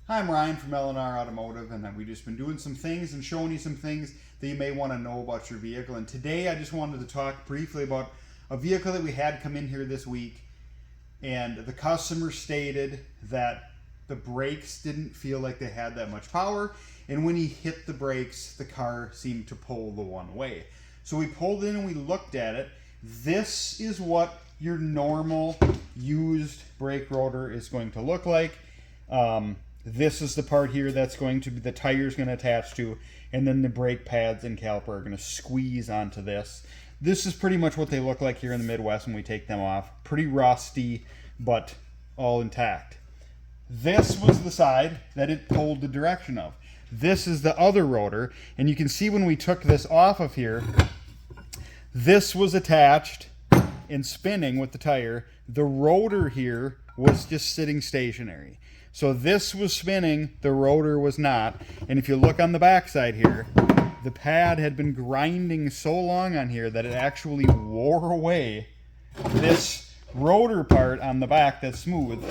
Hi, I'm Ryan from L&R Automotive, and we've just been doing some things and showing you some things that you may want to know about your vehicle. And today I just wanted to talk briefly about a vehicle that we had come in here this week, and the customer stated that the brakes didn't feel like they had that much power, and when he hit the brakes, the car seemed to pull the one way. So we pulled in and we looked at it. This is what your normal used brake rotor is going to look like. This is the part here that's going to be the tire's going to attach to, and then the brake pads and caliper are going to squeeze onto this. This is pretty much what they look like here in the Midwest when we take them off. Pretty rusty, but all intact. This was the side that it pulled the direction of. This is the other rotor, and you can see when we took this off of here, this was attached and spinning with the tire. The rotor here was just sitting stationary. So this was spinning, the rotor was not. And if you look on the back side here, the pad had been grinding so long on here that it actually wore away this rotor part on the back that's smooth.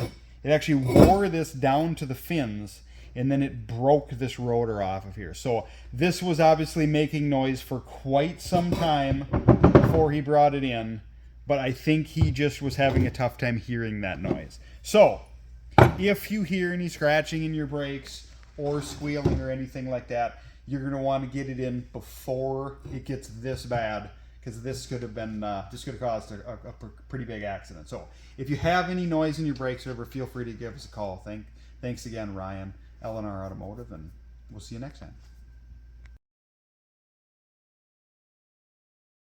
It actually wore this down to the fins, and then it broke this rotor off of here. So this was obviously making noise for quite some time before he brought it in, but I think he just was having a tough time hearing that noise. So if you hear any scratching in your brakes or squealing or anything like that, you're going to want to get it in before it gets this bad, because this could have been caused a pretty big accident. So if you have any noise in your brakes or whatever, feel free to give us a call. Thanks again, Ryan, L&R Automotive, and we'll see you next time.